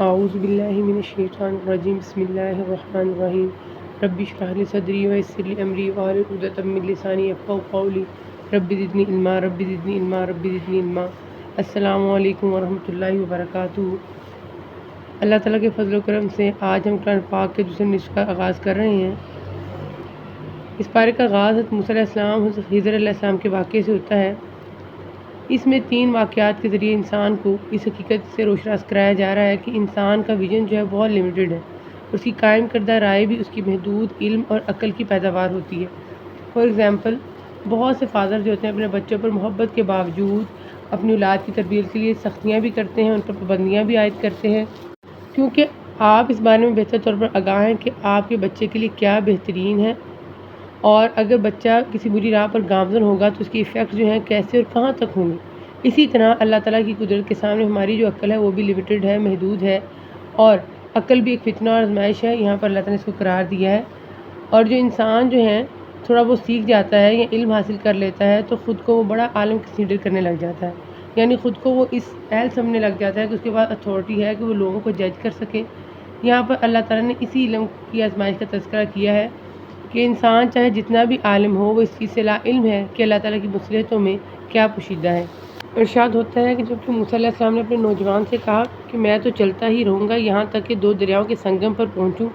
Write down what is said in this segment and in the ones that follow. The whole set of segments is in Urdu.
اعوذ باللہ من الشیطان الرجیم بسم اللہ الرحمن الرحیم رب اشرح لی صدری ویسر لی امری واحلل عقدۃ من لسانی یفقہوا قولی رب زدنی علما رب زدنی علما رب زدنی علما۔ السلام علیکم ورحمۃ اللہ وبرکاتہ۔ اللہ تعالیٰ کے فضل و کرم سے آج ہم قرآن پاک کے دوسرے نصف کا آغاز کر رہے ہیں۔ اس پارے کا آغاز حضرت موسیٰ علیہ السلام حضرت خضر علیہ السلام کے واقعے سے ہوتا ہے۔ اس میں 3 واقعات کے ذریعے انسان کو اس حقیقت سے روشناس کرایا جا رہا ہے کہ انسان کا ویژن جو ہے بہت لمیٹڈ ہے، اس کی قائم کردہ رائے بھی اس کی محدود علم اور عقل کی پیداوار ہوتی ہے۔ فار ایگزامپل، بہت سے فادر جو ہوتے ہیں اپنے بچوں پر محبت کے باوجود اپنی اولاد کی تربیت کے لیے سختیاں بھی کرتے ہیں، ان پر پابندیاں بھی عائد کرتے ہیں، کیونکہ آپ اس بارے میں بہتر طور پر آگاہ ہیں کہ آپ کے بچے کے لیے کیا بہترین ہے، اور اگر بچہ کسی بری راہ پر گامزن ہوگا تو اس کے ایفیکٹ جو ہیں کیسے اور کہاں تک ہوں گے۔ اسی طرح اللہ تعالیٰ کی قدرت کے سامنے ہماری جو عقل ہے وہ بھی لمیٹڈ ہے، محدود ہے، اور عقل بھی ایک فتنہ اور آزمائش ہے۔ یہاں پر اللہ تعالیٰ نے اس کو قرار دیا ہے، اور جو انسان جو ہے تھوڑا وہ سیکھ جاتا ہے یا علم حاصل کر لیتا ہے تو خود کو وہ بڑا عالم کنسیڈر کرنے لگ جاتا ہے، یعنی خود کو وہ اس اہل سمجھنے لگ جاتا ہے کہ اس کے پاس اتھارٹی ہے کہ وہ لوگوں کو جج کر سکے۔ یہاں پر اللہ تعالیٰ نے اسی علم کی آزمائش کا تذکرہ کیا ہے کہ انسان چاہے جتنا بھی عالم ہو وہ اس چیز سے لا علم ہے کہ اللہ تعالیٰ کی مصلحتوں میں کیا پوشیدہ ہے۔ ارشاد ہوتا ہے کہ جب کہ موسیٰ علیہ السلام نے اپنے نوجوان سے کہا کہ میں تو چلتا ہی رہوں گا یہاں تک کہ 2 دریاؤں کے سنگم پر پہنچوں،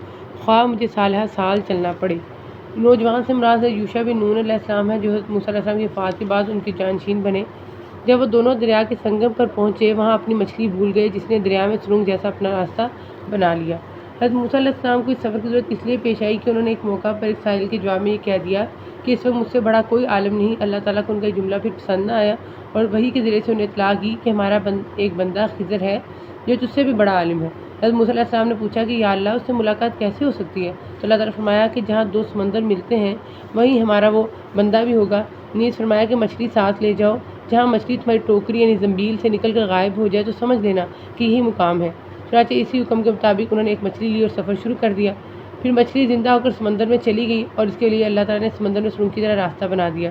خواہ مجھے سالہ سال چلنا پڑے۔ نوجوان سے مراد یوشع بن نون علیہ السلام ہے، جو حضرت موسیٰ علیہ السلام کی وفات کے بعد ان کے جانشین بنے۔ جب وہ دونوں دریا کے سنگم پر پہنچے، وہاں اپنی مچھلی بھول گئے جس نے دریا میں سرنگ جیسا اپنا راستہ بنا لیا۔ حضرت موسیٰ علیہ السلام کو اس سفر کی ضرورت اس لیے پیش آئی کہ انہوں نے ایک موقع پر ایک سائل کے جواب میں یہ کہہ دیا کہ اس وقت مجھ سے بڑا کوئی عالم نہیں۔ اللہ تعالیٰ کو ان کا یہ جملہ پھر پسند نہ آیا اور وحی کے ذریعے سے انہیں اطلاع کی کہ ہمارا ایک بندہ خضر ہے جو تجھ سے بھی بڑا عالم ہے۔ حضرت موسیٰ علیہ السلام نے پوچھا کہ یا اللہ، اس سے ملاقات کیسے ہو سکتی ہے؟ تو اللہ تعالیٰ نے فرمایا کہ جہاں 2 سمندر ملتے ہیں وہیں ہمارا وہ بندہ بھی ہوگا۔ نیز فرمایا کہ مچھلی ساتھ لے جاؤ، جہاں مچھلی تمہاری ٹوکری یعنی زنبیل سے نکل کر غائب ہو جائے تو سمجھ لینا کہ یہی مقام ہے۔ چنانچہ اسی حکم کے مطابق انہوں نے ایک مچھلی لی اور سفر شروع کر دیا۔ پھر مچھلی زندہ ہو کر سمندر میں چلی گئی اور اس کے لیے اللہ تعالیٰ نے سمندر میں سرنگ کی طرح راستہ بنا دیا۔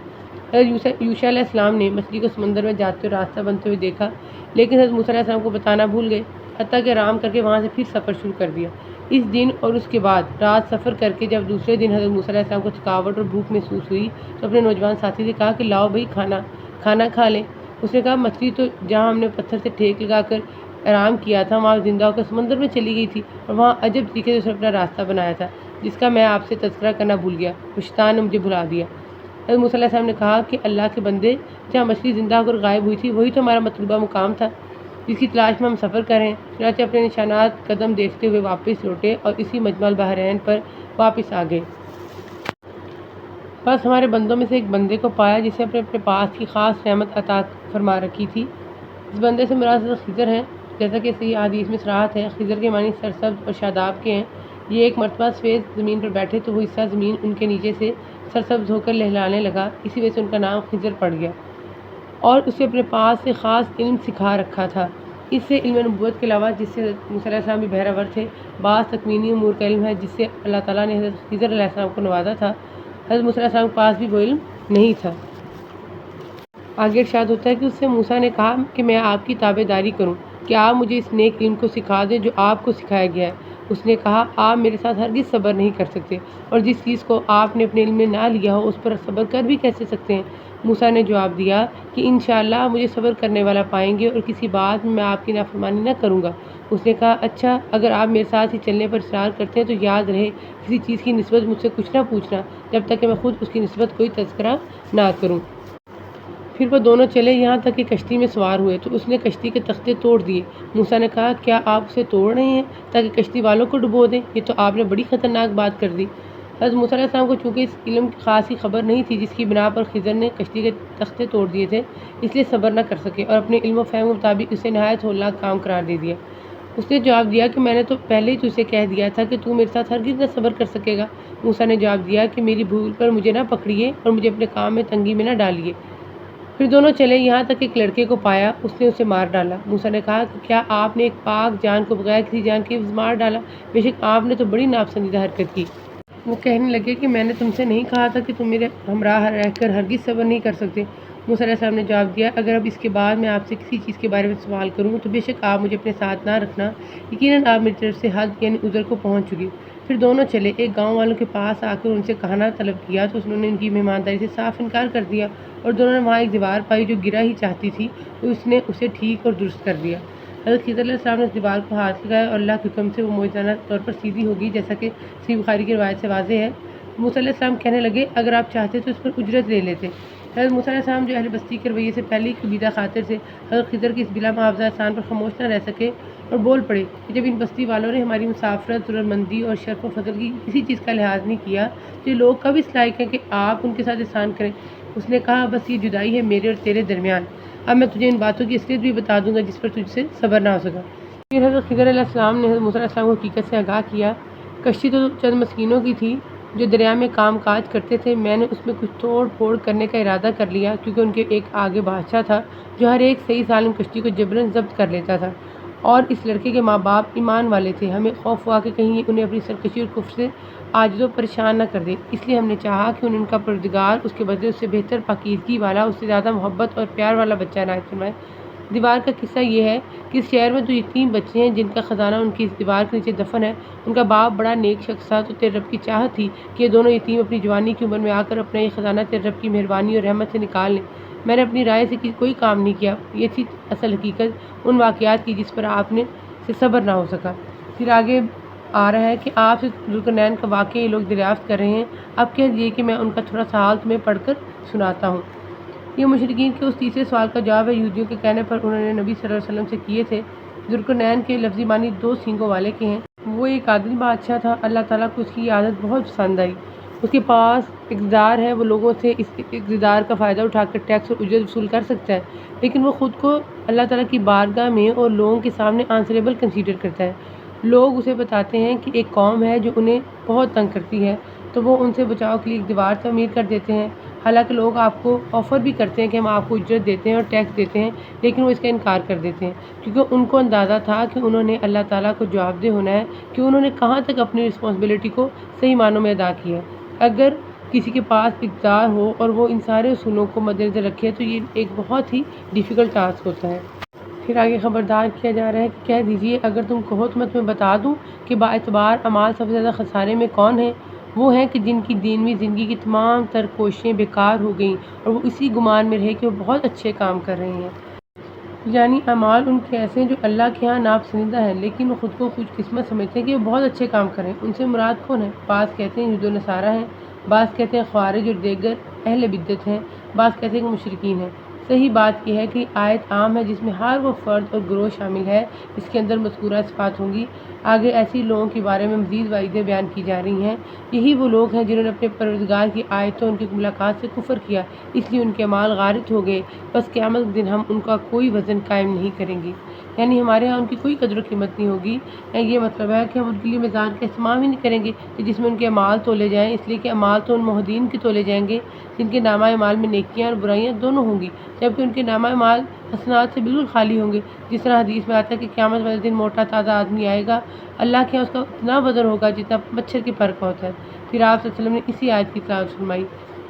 حضرت یوشع علیہ السلام نے مچھلی کو سمندر میں جاتے ہوئے راستہ بنتے ہوئے دیکھا، لیکن حضرت موسیٰ علیہ السلام کو بتانا بھول گئے، حتیٰ کہ آرام کر کے وہاں سے پھر سفر شروع کر دیا۔ اس دن اور اس کے بعد رات سفر کر کے جب دوسرے دن حضرت موسیٰ علیہ السلام کو تھکاوٹ اور بھوک محسوس ہوئی تو اپنے نوجوان ساتھی سے کہا کہ لاؤ بھائی کھانا کھا لیں۔ اس نے کہا مچھلی تو جہاں ہم نے پتھر سے ٹھیک لگا کر آرام کیا تھا وہاں زندہ ہو کر سمندر میں چلی گئی تھی، اور وہاں عجب طریقے سے اس نے اپنا راستہ بنایا تھا جس کا میں آپ سے تذکرہ کرنا بھول گیا، وہ شیطان نے مجھے بھلا دیا۔ حضرت موسیٰ علیہ السلام نے کہا کہ اللہ کے بندے، جہاں مچھلی زندہ ہو کر غائب ہوئی تھی وہی تو ہمارا مطلوبہ مقام تھا جس کی تلاش میں ہم سفر کریں۔ چنانچہ اپنے نشانات قدم دیکھتے ہوئے واپس لوٹے اور اسی مجمع البحرین پر واپس آ گئے۔ بس ہمارے بندوں میں سے ایک بندے کو پایا جسے اپنے پاس کی خاص نعمت عطا فرما رکھی تھی۔ اس بندے سے مراد حضرت خضر ہیں، جیسا کہ صحیح حدیث میں صراحت ہے۔ خضر کے معنی سرسبز اور شاداب کے ہیں۔ یہ ایک مرتبہ سفید زمین پر بیٹھے تو وہ حصہ زمین ان کے نیچے سے سرسبز ہو کر لہلانے لگا، اسی وجہ سے ان کا نام خضر پڑ گیا، اور اسے اپنے پاس سے خاص علم سکھا رکھا تھا۔ اس سے علم نبوت کے علاوہ، جس سے حضرت موسیٰ علیہ السلام بھی بہرہ ور تھے، بعض تکوینی امور کا علم ہے جس سے اللہ تعالیٰ نے حضرت خضر علیہ السلام کو نوازا تھا۔ حضرت موسیٰ علیہ السلام کے پاس بھی وہ علم نہیں تھا۔ آگے ارشاد ہوتا ہے کہ اس سے موسیٰ نے کہا کہ میں آپ کی تابع داری کروں، کہ آپ مجھے اس نیک علم کو سکھا دیں جو آپ کو سکھایا گیا ہے۔ اس نے کہا آپ میرے ساتھ ہرگز صبر نہیں کر سکتے، اور جس چیز کو آپ نے اپنے علم میں نہ لیا ہو اس پر صبر کر بھی کیسے سکتے ہیں؟ موسیٰ نے جواب دیا کہ انشاءاللہ آپ مجھے صبر کرنے والا پائیں گے اور کسی بات میں آپ کی نافرمانی نہ کروں گا۔ اس نے کہا اچھا، اگر آپ میرے ساتھ ہی چلنے پر اصرار کرتے ہیں تو یاد رہے کسی چیز کی نسبت مجھ سے کچھ نہ پوچھنا جب تک کہ میں خود اس کی نسبت کوئی تذکرہ نہ کروں۔ پھر وہ دونوں چلے یہاں تک کہ کشتی میں سوار ہوئے تو اس نے کشتی کے تختے توڑ دیے۔ موسیٰ نے کہا کیا آپ اسے توڑ رہے ہیں تاکہ کشتی والوں کو ڈبو دیں؟ یہ تو آپ نے بڑی خطرناک بات کر دی۔ حضرت موسیٰ علیہ السلام کو چونکہ اس علم کی خاصی خبر نہیں تھی جس کی بنا پر خضر نے کشتی کے تختے توڑ دیے تھے، اس لیے صبر نہ کر سکے اور اپنے علم و فہم کے مطابق اسے نہایت ہولناک کام قرار دے دیا۔ اس نے جواب دیا کہ میں نے تو پہلے ہی تجھے کہہ دیا تھا کہ تو میرے ساتھ ہرگز نہ صبر کر سکے گا۔ موسیٰ نے جواب دیا کہ میری بھول پر مجھے نہ پکڑیے اور مجھے اپنے کام میں تنگی میں نہ ڈالیے۔ پھر دونوں چلے یہاں تک ایک لڑکے کو پایا، اس نے اسے مار ڈالا۔ موسیٰ نے کہا کہ کیا آپ نے ایک پاک جان کو بغیر کسی جان کے مار ڈالا؟ بے شک آپ نے تو بڑی ناپسندیدہ حرکت کی۔ وہ کہنے لگے کہ میں نے تم سے نہیں کہا تھا کہ تم میرے ہمراہ رہ کر ہرگز صبر نہیں کر سکتے؟ موسیٰ علیہ السلام نے جواب دیا، اگر اب اس کے بعد میں آپ سے کسی چیز کے بارے میں سوال کروں تو بے شک آپ مجھے اپنے ساتھ نہ رکھنا، یقیناً آپ میری طرف سے حد یعنی عذر کو پہنچ چکی۔ پھر دونوں چلے، ایک گاؤں والوں کے پاس آ کر ان سے کھانا طلب کیا تو انہوں نے ان کی مہمانداری سے صاف انکار کر دیا، اور دونوں نے وہاں ایک دیوار پائی جو گرا ہی چاہتی تھی تو اس نے اسے ٹھیک اور درست کر دیا۔ حضرت خضر علیہ السلام نے اس دیوار کو ہاتھ لگایا اور اللہ کے حکم سے وہ معجزانہ طور پر سیدھی ہو گئی، جیسا کہ صحیح بخاری کی روایت سے واضح ہے۔ موسیٰ علیہ السلام کہنے لگے، اگر آپ چاہتے تو اس پر اجرت لے لیتے۔ حضرت موسیٰ علیہ السلام جو اہل بستی کے رویے سے پہلے ہی قبیدہ خاطر سے حضرت خضر کی اس بلا معاوضہ احسان پر خاموش نہ رہ سکے اور بول پڑے کہ جب ان بستی والوں نے ہماری مسافرت، ضرورتمندی اور شرف و فضل کی کسی چیز کا لحاظ نہیں کیا تو یہ لوگ کب اس لائق ہیں کہ آپ ان کے ساتھ احسان کریں؟ اس نے کہا، بس یہ جدائی ہے میرے اور تیرے درمیان، اب میں تجھے ان باتوں کی اصلیت بھی بتا دوں گا جس پر تجھ سے صبر نہ ہو سکا۔ پھر حضرت خضر علیہ السلام نے حضرت موسیٰ علیہ السلام کو حقیقت سے آگاہ کیا، کشتی تو چند مسکینوں کی تھی جو دریا میں کام کاج کرتے تھے، میں نے اس میں کچھ توڑ پھوڑ کرنے کا ارادہ کر لیا کیونکہ ان کے ایک آگے بادشاہ تھا جو ہر ایک صحیح سالم کشتی کو جبراً ضبط کر لیتا تھا، اور اس لڑکے کے ماں باپ ایمان والے تھے، ہمیں خوف ہوا کہ کہیں انہیں اپنی سرکشی اور کفر سے عاجز و پریشان نہ کر دے، اس لیے ہم نے چاہا کہ ان کا پروردگار اس کے بدلے اس سے بہتر پاکیزگی والا، اس سے زیادہ محبت اور پیار والا بچہ عنایت فرمائے۔ دیوار کا قصہ یہ ہے کہ اس شہر میں تو یتیم بچے ہیں جن کا خزانہ ان کی اس دیوار کے نیچے دفن ہے، ان کا باپ بڑا نیک شخص تھا، تو تیرے رب کی چاہت تھی کہ یہ دونوں یتیم اپنی جوانی کی عمر میں آ کر اپنا یہ خزانہ تیرے رب کی مہربانی اور رحمت سے نکال لیں۔ میں نے اپنی رائے سے کوئی کام نہیں کیا، یہ تھی اصل حقیقت ان واقعات کی جس پر آپ نے سے صبر نہ ہو سکا۔ پھر آگے آ رہا ہے کہ آپ سے ذوالقرنین کا واقعہ یہ لوگ دریافت کر رہے ہیں، اب کہہ دیجیے کہ میں ان کا تھوڑا سا حال تمہیں پڑھ کر سناتا ہوں۔ یہ مشرکین کے اس تیسرے سوال کا جواب ہے یہودیوں کے کہنے پر انہوں نے نبی صلی اللہ علیہ وسلم سے کیے تھے۔ ذوالقرنین کے لفظی معنی دو سینگوں والے کے ہیں، وہ ایک عادل بادشاہ تھا، اللہ تعالیٰ کو اس کی عادت بہت پسند آئی، اس کے پاس اقتدار ہے، وہ لوگوں سے اس اقتدار کا فائدہ اٹھا کر ٹیکس اور اجرت وصول کر سکتا ہے، لیکن وہ خود کو اللہ تعالیٰ کی بارگاہ میں اور لوگوں کے سامنے آنسریبل کنسیڈر کرتا ہے۔ لوگ اسے بتاتے ہیں کہ ایک قوم ہے جو انہیں بہت تنگ کرتی ہے تو وہ ان سے بچاؤ کے لیے ایک دیوار تعمیر کر دیتے ہیں، حالانکہ لوگ آپ کو آفر بھی کرتے ہیں کہ ہم آپ کو اجرت دیتے ہیں اور ٹیکس دیتے ہیں، لیکن وہ اس کا انکار کر دیتے ہیں کیونکہ ان کو اندازہ تھا کہ انہوں نے اللہ تعالیٰ کو جواب دہ ہونا ہے کہ انہوں نے کہاں تک اپنی رسپانسبلٹی کو صحیح معنوں میں ادا کیا ہے۔ اگر کسی کے پاس اقتدار ہو اور وہ ان سارے اصولوں کو مد نظر رکھے تو یہ ایک بہت ہی ڈیفیکلٹ ٹاسک ہوتا ہے۔ پھر آگے خبردار کیا جا رہا ہے کہ کہہ دیجیے اگر تم کہو تو میں تمہیں بتا دوں کہ باعتبار اعمال سب سے زیادہ خسارے میں کون ہیں، وہ ہیں کہ جن کی دینوی زندگی کی تمام تر کوششیں بیکار ہو گئیں اور وہ اسی گمان میں رہے کہ وہ بہت اچھے کام کر رہے ہیں۔ یعنی اعمال ان کے ایسے ہیں جو اللہ کے ہاں ناپسندیدہ ہیں، لیکن وہ خود کو خوش قسمت سمجھتے ہیں کہ وہ بہت اچھے کام کر رہے ہیں۔ ان سے مراد کون ہے؟ بعض کہتے ہیں یہود و نصارہ ہیں، بعض کہتے ہیں خوارج اور دیگر اہل بدعت ہیں، بعض کہتے ہیں کہ مشرکین ہیں۔ صحیح بات یہ ہے کہ آیت عام ہے جس میں ہر وہ فرد اور گروہ شامل ہے جس کے اندر مذکورہ صفات ہوں گی۔ آگے ایسی لوگوں کے بارے میں مزید وعیدیں بیان کی جا رہی ہیں، یہی وہ لوگ ہیں جنہوں نے اپنے پروردگار کی آیتوں ان کی ملاقات سے کفر کیا، اس لیے ان کے اعمال غارت ہو گئے، بس قیامت کے دن ہم ان کا کوئی وزن قائم نہیں کریں گے، یعنی ہمارے ہاں ان کی کوئی قدر و قیمت نہیں ہوگی۔ یہ مطلب ہے کہ ہم ان کے لیے میزان کا استعمال ہی نہیں کریں گے کہ جس میں ان کے اعمال تولے جائیں، اس لیے کہ اعمال تو ان موحدین کے تولے جائیں گے جن کے نامہ اعمال میں نیکیاں اور برائیاں دونوں ہوں گی، جبکہ ان کے نامہ اعمال حسنات سے بالکل خالی ہوں گے۔ جس طرح حدیث میں آتا ہے کہ قیامت والے دن موٹا تازہ آدمی آئے گا، اللہ کے اس کا اتنا وزن ہوگا جتنا مچھر کے پر کا ہوتا ہے۔ پھر آپ صلی اللہ علیہ وسلم نے اسی آیت کی تلاوت فرمائی،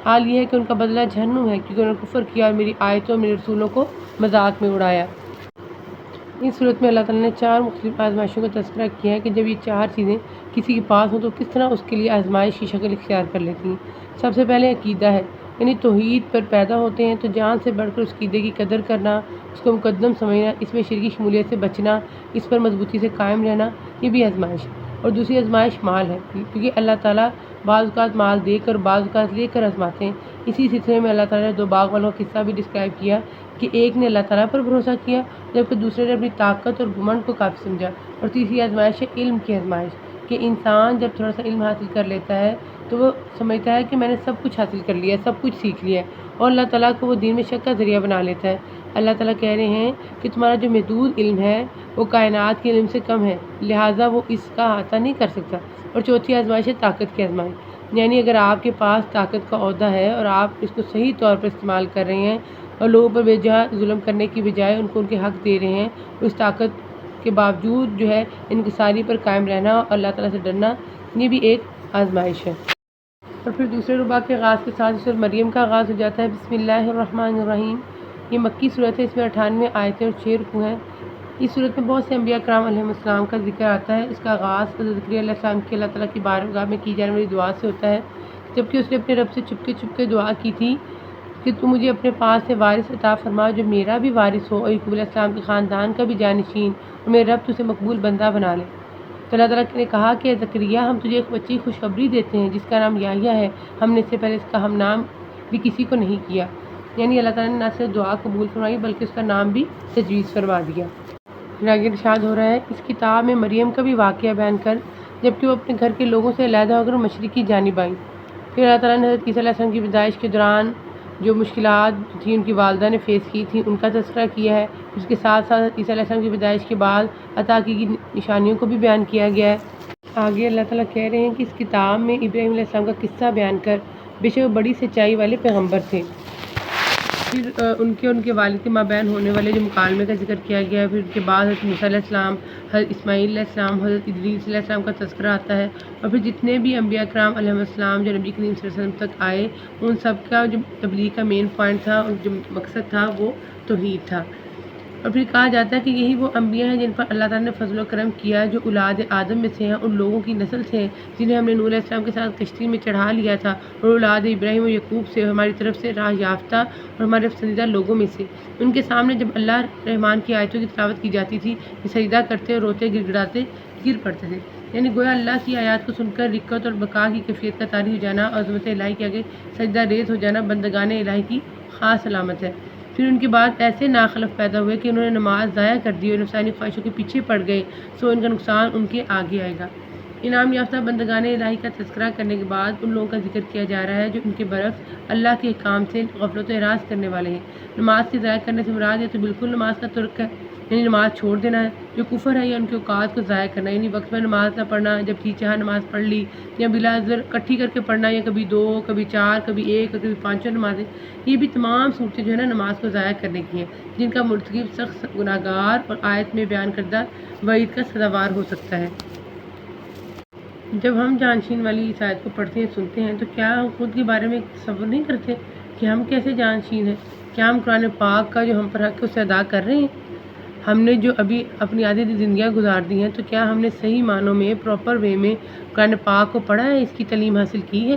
حال یہ ہے کہ ان کا بدلہ جہنم ہے کیونکہ انہوں نے کفر کیا اور میری آیتوں اور میرے رسولوں کو مذاق میں اڑایا۔ اس صورت میں اللہ تعالیٰ نے چار مختلف آزمائشوں کا تذکرہ کیا ہے کہ جب یہ چار چیزیں کسی کے پاس ہوں تو کس طرح اس کے لیے آزمائش کی شکل اختیار کر لیتی ہیں۔ سب سے پہلے عقیدہ ہے، یعنی توحید پر پیدا ہوتے ہیں تو جان سے بڑھ کر اس عقیدے کی قدر کرنا، اس کو مقدم سمجھنا، اس میں شرکی شمولیت سے بچنا، اس پر مضبوطی سے قائم رہنا، یہ بھی آزمائش ہے۔ اور دوسری آزمائش مال ہے، کیونکہ اللہ تعالیٰ بعض اوقات مال دے کر بعض اوقات لے کر آزماتے ہیں۔ اسی سلسلے میں اللہ تعالیٰ نے دو باغ والوں کا قصہ بھی ڈسکرائب کیا کہ ایک نے اللہ تعالیٰ پر بھروسہ کیا جبکہ دوسرے نے اپنی طاقت اور گھمنڈ کو کافی سمجھا۔ اور تیسری آزمائش ہے علم کی آزمائش، کہ انسان جب تھوڑا سا علم حاصل کر لیتا ہے تو وہ سمجھتا ہے کہ میں نے سب کچھ حاصل کر لیا ہے، سب کچھ سیکھ لیا ہے، اور اللہ تعالیٰ کو وہ دین میں شک کا ذریعہ بنا لیتا ہے۔ اللہ تعالیٰ کہہ رہے ہیں کہ تمہارا جو محدود علم ہے وہ کائنات کے علم سے کم ہے، لہٰذا وہ اس کا احاطہ نہیں کر سکتا۔ اور چوتھی آزمائش ہے طاقت کی آزمائش، یعنی اگر آپ کے پاس طاقت کا عہدہ ہے اور آپ اس کو صحیح طور پر استعمال کر رہے ہیں اور لوگوں پر بے جا ظلم کرنے کی بجائے ان کو ان کے حق دے رہے ہیں، اس طاقت کے باوجود جو ہے انکساری پر قائم رہنا اور اللہ تعالیٰ سے ڈرنا، یہ بھی ایک آزمائش ہے۔ اور پھر دوسرے رباع کے آغاز کے ساتھ سورۃ مریم کا آغاز ہو جاتا ہے۔ بسم اللہ الرحمن الرحیم۔ یہ مکی صورت ہے، اس میں 98 آیتیں اور 6 رکوع ہیں۔ اس صورت میں بہت سے انبیاء کرام علیہ السلام کا ذکر آتا ہے۔ اس کا آغاز حضرت زکریا علیہ السلام کی اللہ تعالیٰ کی بارگاہ میں کی جانے والی دعا سے ہوتا ہے، جبکہ اس نے اپنے رب سے چھپکے دعا کی تھی کہ تو مجھے اپنے پاس سے وارث عطا فرما جو میرا بھی وارث ہو اور یعقوب علیہ السلام کے خاندان کا بھی جانشین، اور میرے رب تجھے مقبول بندہ بنا لے۔ تو اللہ تعالیٰ نے کہا کہ زکریا ہم تجھے ایک بچی کی خوشخبری دیتے ہیں جس کا نام یحییٰ ہے، ہم نے اس سے پہلے اس کا ہم نام بھی کسی کو نہیں کیا۔ یعنی اللہ تعالیٰ نے نہ صرف دعا قبول فرمائی بلکہ اس کا نام بھی تجویز فرما دیا۔ پھر آگے ارشاد ہو رہا ہے، اس کتاب میں مریم کا بھی واقعہ بیان کر جبکہ وہ اپنے گھر کے لوگوں سے علیحدہ ہو کر مشرقی جانب آئیں۔ پھر اللہ تعالیٰ نے حضرت عیسیٰ علیہ السلام کی پیدائش کے دوران جو مشکلات تھیں ان کی والدہ نے فیس کی تھیں ان کا تذکرہ کیا ہے۔ اس کے ساتھ ساتھ عیسیٰ علیہ السلام کی پیدائش کے بعد عطا کی گئی نشانیوں کو بھی بیان کیا گیا ہے۔ آگے اللہ تعالیٰ کہہ رہے ہیں کہ اس کتاب میں ابراہیم علیہ السلام کا قصہ بیان کر، بے شک وہ بڑی سچائی والے پیغمبر تھے۔ پھر ان کے والد کے مابین ہونے والے جو مکالمے کا ذکر کیا گیا ہے۔ پھر ان کے بعد حضرت موسیٰ علیہ السلام، حضرت اسماعیل علیہ السلام، حضرت ادریس علیہ السلام کا تذکرہ آتا ہے، اور پھر جتنے بھی انبیاء کرام علیہ السلام جو نبی کریم صلی اللہ علیہ وسلم تک آئے ان سب کا جو تبلیغ کا مین پوائنٹ تھا اور جو مقصد تھا وہ توحید تھا۔ اور پھر کہا جاتا ہے کہ یہی وہ انبیاء ہیں جن پر اللہ تعالیٰ نے فضل و کرم کیا جو اولاد آدم میں سے ہیں، ان لوگوں کی نسل سے جنہیں ہم نے نوح علیہ السلام کے ساتھ کشتی میں چڑھا لیا تھا، اور اولاد ابراہیم و یعقوب سے ہماری طرف سے راہ یافتہ اور ہمارے پسندیدہ لوگوں میں سے۔ ان کے سامنے جب اللہ رحمان کی آیتوں کی تلاوت کی جاتی تھی یہ سجدہ کرتے اور روتے گڑ گڑاتے گر پڑتے تھے۔ یعنی گویا اللہ کی آیات کو سن کر رکعت اور بقا کی کیفیت کا طاری ہو جانا اور عظمت الہی کے آگے سجدہ ریز ہو جانا بندگان الہی کی خاص علامت ہے۔ پھر ان کے بعد ایسے ناخلف پیدا ہوئے کہ انہوں نے نماز ضائع کر دی اور نفسانی خواہشوں کے پیچھے پڑ گئے، سو ان کا نقصان ان کے آگے آئے گا۔ انعام یافتہ بندگان الہی کا تذکرہ کرنے کے بعد ان لوگوں کا ذکر کیا جا رہا ہے جو ان کے برعکس اللہ کے احکام سے غفلت و اعراض کرنے والے ہیں۔ نماز کے ضائع کرنے سے مراد یا تو بالکل نماز کا ترک ہے، یعنی نماز چھوڑ دینا ہے جو کفر ہے، یا ان کے اوقات کو ضائع کرنا یعنی وقت میں نماز نہ پڑھنا، جب جی چاہا نماز پڑھ لی، یا بلا عذر اکٹھی کر کے پڑھنا، یا کبھی 2 کبھی 4 کبھی 1 اور کبھی 5 نمازیں۔ یہ بھی تمام صورتیں جو ہے نا نماز کو ضائع کرنے کی ہیں جن کا مرتکب سخت گناہگار اور آیت میں بیان کردہ وعید کا سزاوار ہو سکتا ہے۔ جب ہم جانشین والی اس آیت کو پڑھتے ہیں سنتے ہیں تو کیا ہم خود کے بارے میں تصور نہیں کرتے کہ ہم کیسے جانشین ہیں؟ کیا ہم قرآن پاک کا جو ہم پر حق ہے اسے ادا کر رہے ہیں؟ ہم نے جو ابھی اپنی آدھی زندگیاں گزار دی ہیں تو کیا ہم نے صحیح معنوں میں پراپر وے میں قرآن پاک کو پڑھا ہے، اس کی تعلیم حاصل کی ہے؟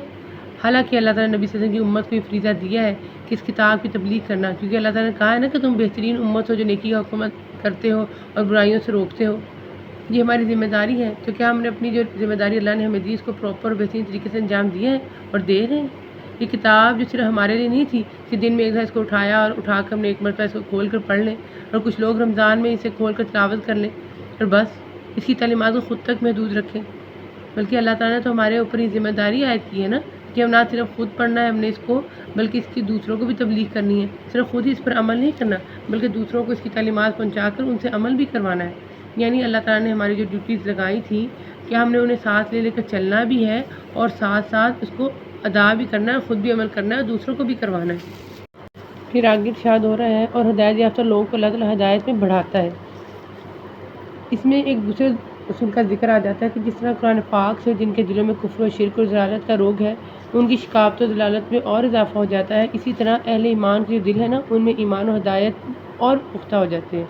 حالانکہ اللہ تعالیٰ نے نبی صلی اللہ علیہ وسلم کی امت کو یہ فریضہ دیا ہے کہ اس کتاب کی تبلیغ کرنا، کیونکہ اللہ تعالیٰ نے کہا ہے نا کہ تم بہترین امت ہو جو نیکی کا حکومت کرتے ہو اور برائیوں سے روکتے ہو۔ یہ ہماری ذمہ داری ہے، تو کیا ہم نے اپنی جو ذمہ داری اللہ نے ہمیں دی اس کو پراپر بہترین طریقے سے انجام دیا ہے اور دے رہے ہیں؟ یہ کتاب جو صرف ہمارے لیے نہیں تھی کہ دن میں ایک دفعہ اس کو اٹھایا اور اٹھا کر ہم نے ایک مرتبہ اس کو کھول کر پڑھ لیں، اور کچھ لوگ رمضان میں اسے کھول کر تلاوت کر لیں اور بس اس کی تعلیمات کو خود تک محدود رکھیں، بلکہ اللہ تعالیٰ نے تو ہمارے اوپر یہ ذمہ داری عائد کی ہے نا کہ ہم نہ صرف خود پڑھنا ہے ہم نے اس کو، بلکہ اس کی دوسروں کو بھی تبلیغ کرنی ہے۔ صرف خود ہی اس پر عمل نہیں کرنا بلکہ دوسروں کو اس کی تعلیمات پہنچا کر ان سے عمل بھی کروانا ہے۔ یعنی اللہ تعالیٰ نے ہماری جو ڈیوٹیز لگائی تھیں کہ ہم نے انہیں ساتھ لے کر چلنا بھی ہے اور ساتھ ساتھ اس کو ادا بھی کرنا ہے، خود بھی عمل کرنا ہے اور دوسروں کو بھی کروانا ہے۔ پھر آگے ارشاد ہو رہا ہے، اور ہدایت یافتہ لوگوں کو اللہ تعالیٰ ہدایت میں بڑھاتا ہے۔ اس میں ایک دوسرے اصول کا ذکر آ جاتا ہے کہ جس طرح قرآن پاک سے جن کے دلوں میں کفر و شرک اور ضلالت کا روگ ہے ان کی شقاوت و ضلالت میں اور اضافہ ہو جاتا ہے، اسی طرح اہل ایمان کے جو دل ہے نا ان میں ایمان و ہدایت اور پختہ ہو جاتے ہیں۔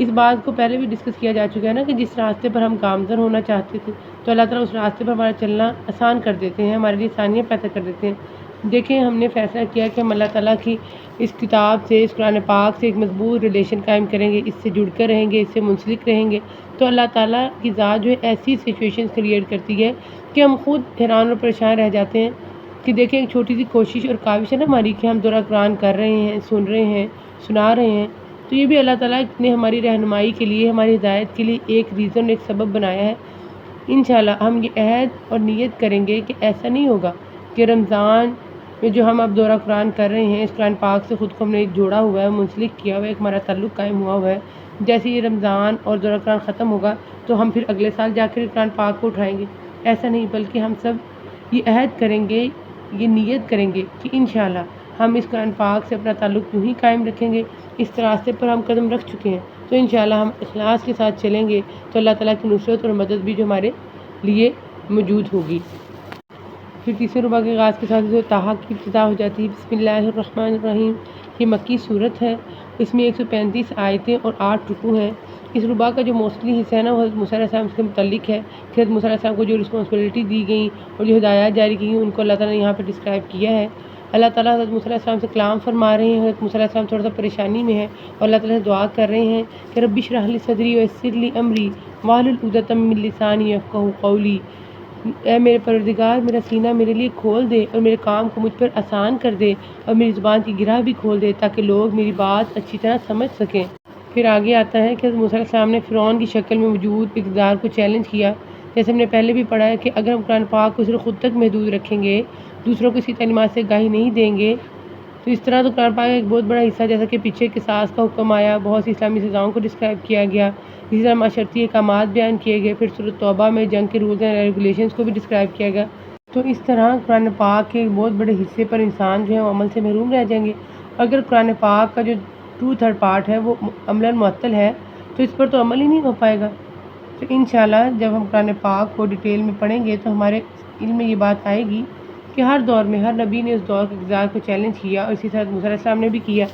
اس بات کو پہلے بھی ڈسکس کیا جا چکا ہے نا کہ جس راستے پر ہم گامزن ہونا چاہتے تھے تو اللہ تعالیٰ اس راستے پر ہمارا چلنا آسان کر دیتے ہیں، ہمارے لیے آسانیاں پیدا کر دیتے ہیں۔ دیکھیں ہم نے فیصلہ کیا کہ ہم اللہ تعالیٰ کی اس کتاب سے، اس قرآن پاک سے ایک مضبوط ریلیشن قائم کریں گے، اس سے جڑ کر رہیں گے، اس سے منسلک رہیں گے، تو اللہ تعالیٰ کی ذات جو ہے ایسی سچویشنز کریٹ کرتی ہے کہ ہم خود حیران اور پریشان رہ جاتے ہیں کہ دیکھیں ایک چھوٹی سی کوشش اور کاوش ہے نا ہماری کہ ہم دورہ قرآن کر رہے ہیں، سن رہے ہیں، سنا رہے ہیں، تو یہ بھی اللہ تعالیٰ نے ہماری رہنمائی کے لیے، ہماری ہدایت کے لیے ایک ریزن، ایک سبب بنایا ہے۔ انشاءاللہ ہم یہ عہد اور نیت کریں گے کہ ایسا نہیں ہوگا کہ رمضان میں جو ہم اب دورہ قرآن کر رہے ہیں، اس قرآن پاک سے خود کو ہم نے جوڑا ہوا ہے، منسلک کیا ہوا ہے، ایک ہمارا تعلق قائم ہوا ہوا ہے، جیسے یہ رمضان اور دورہ قرآن ختم ہوگا تو ہم پھر اگلے سال جا کر قرآن پاک کو اٹھائیں گے، ایسا نہیں، بلکہ ہم سب یہ عہد کریں گے، یہ نیت کریں گے کہ انشاءاللہ ہم اس قرآن پاک سے اپنا تعلق یوں ہی قائم رکھیں گے، اس راستے پر ہم قدم رکھ چکے ہیں تو انشاءاللہ ہم اخلاص کے ساتھ چلیں گے تو اللہ تعالیٰ کی نصرت اور مدد بھی جو ہمارے لیے موجود ہوگی۔ پھر تیسرے ربع کے آغاز کے ساتھ طٰہٰ کی ابتدا ہو جاتی ہے۔ بسم اللہ الرحمن الرحیم۔ یہ مکی صورت ہے، اس میں 135 آیتیں اور 8 رکوع ہیں۔ اس ربع کا جو موصلی حصہ ہے نا وہ حضرت موسیٰ علیہ السلام سے متعلق ہے کہ حضرت موسیٰ علیہ السلام کو جو رسپانسبلٹی دی گئیں اور جو ہدایات جاری کی گئیں ان کو اللہ تعالیٰ نے یہاں پہ ڈسکرائب کیا ہے۔ اللہ تعالیٰ حضرت موسیٰ علیہ السلام سے کلام فرما رہے ہیں۔ حضرت موسیٰ علیہ السلام تھوڑا سا پریشانی میں ہے اور اللہ تعالیٰ سے دعا کر رہے ہیں کہ رب اشرح لی صدری ویسر لی امری واحلل عقدۃ من لسانی یفقہوا قولی۔ اے میرے پروردگار، میرا سینہ میرے لیے کھول دے اور میرے کام کو مجھ پر آسان کر دے اور میری زبان کی گرہ بھی کھول دے تاکہ لوگ میری بات اچھی طرح سمجھ سکیں۔ پھر آگے آتا ہے کہ حضرت موسیٰ علیہ السلام نے فرعون کی شکل میں موجود اقتدار کو چیلنج کیا۔ جیسے ہم نے پہلے بھی پڑھا ہے کہ اگر ہم قرآن پاک کو صرف خود تک محدود رکھیں گے، دوسروں کو اسی تعلیمات سے آگاہی نہیں دیں گے، تو اس طرح تو قرآن پاک کا ایک بہت بڑا حصہ جیسا کہ پیچھے قصاص کا حکم آیا، بہت سی اسلامی سزاؤں کو ڈسکرائب کیا گیا، اسی طرح معاشرتی احکامات بیان کیے گئے، پھر سورۃ توبہ میں جنگ کے رولز اینڈ ریگولیشنز کو بھی ڈسکرائب کیا گیا۔ تو اس طرح قرآن پاک کے ایک بہت بڑے حصے پر انسان جو ہے وہ عمل سے محروم رہ جائیں گے۔ اگر قرآن پاک کا جو 2/3 پارٹ ہے وہ عملاً معطل ہے تو اس پر تو عمل ہی نہیں ہو پائے گا۔ تو انشاءاللہ جب ہم قرآن پاک کو ڈیٹیل میں پڑھیں گے تو ہمارے علم میں یہ بات آئے گی کہ ہر دور میں ہر نبی نے اس دور کے اقتدار کو چیلنج کیا اور اسی طرح موسیٰ علیہ السلام نے بھی کیا۔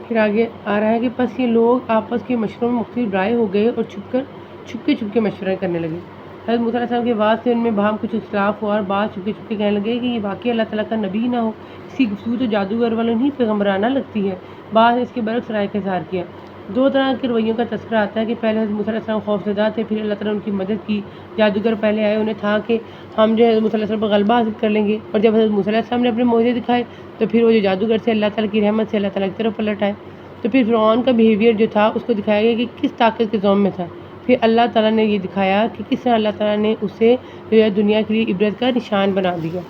پھر آگے آ رہا ہے کہ پس یہ لوگ آپس کے مشوروں میں مختلف رائے ہو گئے اور چھپ کے مشورہ کرنے لگے۔ حضرت موسیٰ علیہ السلام کے بعد سے ان میں باہم کچھ اختلاف ہوا اور بعض چھپ کے کہنے لگے کہ یہ واقعی اللہ تعالیٰ کا نبی نہ ہو، اس کی گفتگو تو جادوگر والوں نہیں پیغمبرانہ لگتی ہے۔ بعض نے اس کے برعکس رائے کا اظہار کیا۔ دو طرح کے رویوں کا تذکرہ آتا ہے کہ پہلے حضرت موسیٰ علیہ السلام خوفزدہ تھے، پھر اللہ تعالیٰ نے ان کی مدد کی۔ جادوگر پہلے آئے، انہیں تھا کہ ہم جو ہے حضرت موسیٰ علیہ السلام پر غلبہ حاصل کر لیں گے، اور جب حضرت موسیٰ علیہ السلام نے اپنے معجزے دکھائے تو پھر وہ جو جادوگر سے اللہ تعالیٰ کی رحمت سے اللہ تعالیٰ کی طرف پلٹ آئے۔ تو پھر فرعون کا بیہیویئر جو تھا اس کو دکھایا گیا کہ کس طاقت کے ذوم میں تھا۔ پھر اللہ تعالیٰ نے یہ دکھایا کہ کس طرح اللہ تعالیٰ نے اسے جو ہے دنیا کے لیے عبرت کا نشان بنا دیا۔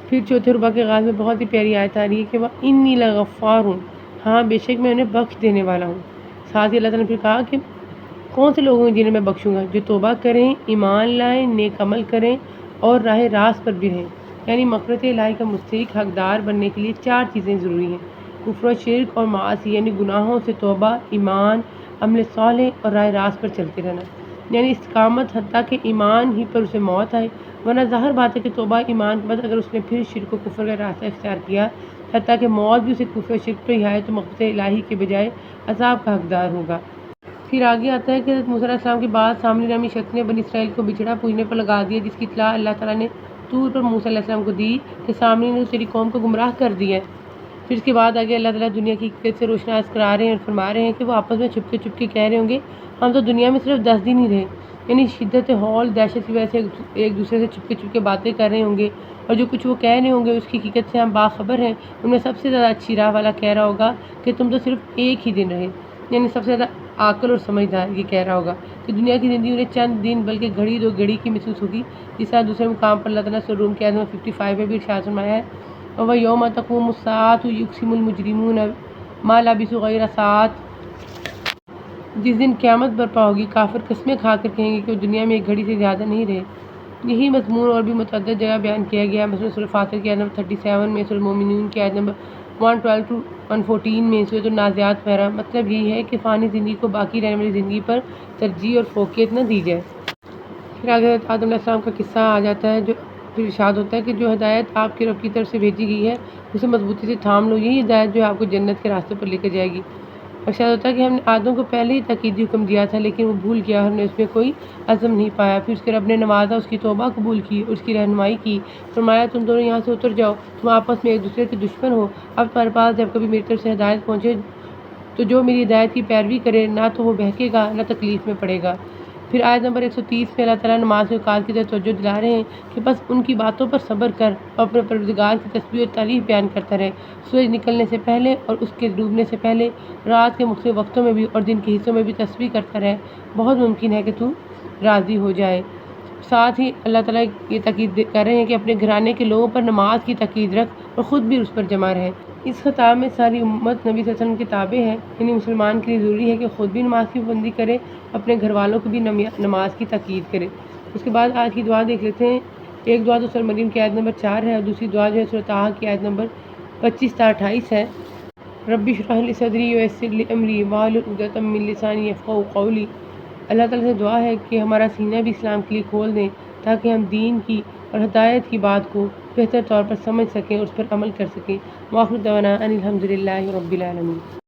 پھر چوتھے ربع کے آغاز میں بہت ہی پیاری آیت آ رہی ہے کہ وَإِنِّي لَغَفَّارٌ، ہاں بے شک میں انہیں بخش دینے والا ہوں۔ ساتھ ہی اللہ تعالیٰ نے پھر کہا کہ کون سے لوگ ہیں جنہیں میں بخشوں گا؟ جو توبہ کریں، ایمان لائیں، نیک عمل کریں اور راہ راست پر بھی رہیں۔ یعنی مغفرت الہی کا مستحق حقدار بننے کے لیے 4 چیزیں ضروری ہیں: کفر و شرک اور معاصی یعنی گناہوں سے توبہ، ایمان، عمل صالح اور راہ راست پر چلتے رہنا، یعنی استقامت حتیٰ کہ ایمان ہی پر اسے موت آئے۔ ورنہ ظاہر بات ہے کہ توبہ ایمان کے بعد اگر اس نے پھر شرک و کفر کا راستہ اختیار کیا حتیٰ کہ موت بھی اسے کفر و شرک پر ہی آئے تو مغفرت الہی کے بجائے عذاب کا حقدار ہوگا۔ پھر آگے آتا ہے کہ حضرت موسیٰ علیہ السلام کے بعد سامری نامی شخص نے بنی اسرائیل کو بچھڑا پوجنے پر لگا دیا، جس کی اطلاع اللہ تعالیٰ نے طور پر موسیٰ علیہ السلام کو دی کہ سامری نے تیری قوم کو گمراہ کر دیا ہے۔ پھر اس کے بعد آگے اللہ تعالیٰ دنیا کی حقیقت سے روشناس کرا رہے ہیں اور فرما رہے ہیں کہ وہ آپس میں چھپ کے کہہ رہے ہوں گے ہم تو دنیا میں صرف 10 دن ہی رہے، یعنی شدت ہول دہشت کی وجہ سے ایک دوسرے سے چھپ کے باتیں کر رہے ہوں گے، اور جو کچھ وہ کہہ رہے ہوں گے اس کی حقیقت سے ہم باخبر ہیں۔ ان میں سب سے زیادہ اچھی راہ والا کہہ رہا ہوگا کہ تم تو صرف ایک ہی دن رہے، یعنی سب سے زیادہ عاقل اور سمجھدار یہ کہہ رہا ہوگا کہ دنیا کی زندگی انہیں چند دن بلکہ گھڑی 2 گھڑی کی محسوس ہوگی۔ جس طرح دوسرے مقام پر اللہ تعالیٰ سورۃ روم کی آیت نمبر 55 میں بھی ارشاد فرمایا ہے وَيَوْمَ تَقُومُ السَّاعَةُ يُقْسِمُ الْمُجْرِمُونَ مَا لَبِثُوا غَيْرَ سَاعَةٍ، جس دن قیامت برپا ہوگی کافر قسمیں کھا کر کہیں گے کہ وہ دنیا میں ایک گھڑی سے زیادہ نہیں رہے۔ یہی مضمون اور بھی متعدد جگہ بیان کیا گیا ہے، مثلا سورۃ فاطر کی آیت نمبر 37 میں، سورۃ المومنون کی آیت نمبر 112 to 114 میں، سورۃ النازعات وغیرہ۔ مطلب یہی ہے کہ فانی زندگی کو باقی رہنے والی زندگی پر ترجیح اور فوقیت نہ دی جائے۔ پھر آگے آدم علیہ السلام کا قصہ آ جاتا ہے، جو پھر ارشاد ہوتا ہے کہ جو ہدایت آپ کے رب کی طرف سے بھیجی گئی ہے اسے مضبوطی سے تھام لو، یہی ہدایت جو آپ کو جنت کے راستے پر لے کے جائے گی۔ ارشاد ہوتا ہے کہ ہم نے آدم کو پہلے ہی تاکیدی حکم دیا تھا لیکن وہ بھول گیا، ہم نے اس میں کوئی عزم نہیں پایا۔ پھر اس کے رب نے نوازا، اس کی توبہ قبول کی اور اس کی رہنمائی کی، فرمایا تم دونوں یہاں سے اتر جاؤ، تم آپس میں ایک دوسرے کے دشمن ہو، اب تمہارے پاس جب کبھی میری طرف سے ہدایت پہنچے تو جو میری ہدایت کی پیروی کرے نہ تو وہ بہکے گا نہ تکلیف میں پڑے گا۔ پھر آیت نمبر 130 میں اللہ تعالیٰ نماز کے اوقات کی طرف توجہ دلا رہے ہیں کہ بس ان کی باتوں پر صبر کر اور اپنے پروردگار کی تسبیح اور تعریف بیان کرتا رہے، سورج نکلنے سے پہلے اور اس کے ڈوبنے سے پہلے، رات کے مختلف وقتوں میں بھی اور دن کے حصوں میں بھی تسبیح کرتا رہے، بہت ممکن ہے کہ تو راضی ہو جائے۔ ساتھ ہی اللہ تعالیٰ یہ تاکید کر رہے ہیں کہ اپنے گھرانے کے لوگوں پر نماز کی تاکید رکھ اور خود بھی اس پر جمع رہے۔ اس خطاب میں ساری امت نبی صلی اللہ علیہ وسلم کے تابع ہے، یعنی مسلمان کے لیے ضروری ہے کہ خود بھی نماز کی پابندی کرے، اپنے گھر والوں کو بھی نماز کی تاکید کرے۔ اس کے بعد آج کی دعا دیکھ لیتے ہیں۔ ایک دعا تو سورۃ مریم کی آیت نمبر 4 ہے اور دوسری دعا جو ہے سورۃ طٰہٰ کی آیت نمبر 25 تا 28 ہے۔ رب اشرح لی صدری ویسر لی امری واحلل عقدۃ من لسانی یفقہوا قولی۔ اللہ تعالیٰ سے دعا ہے کہ ہمارا سینہ بھی اسلام کے لیے کھول دیں تاکہ ہم دین کی اور ہدایت کی بات کو بہتر طور پر سمجھ سکیں، اس پر عمل کر سکیں۔ وآخر دعوانا ان الحمد للہ رب العالمین۔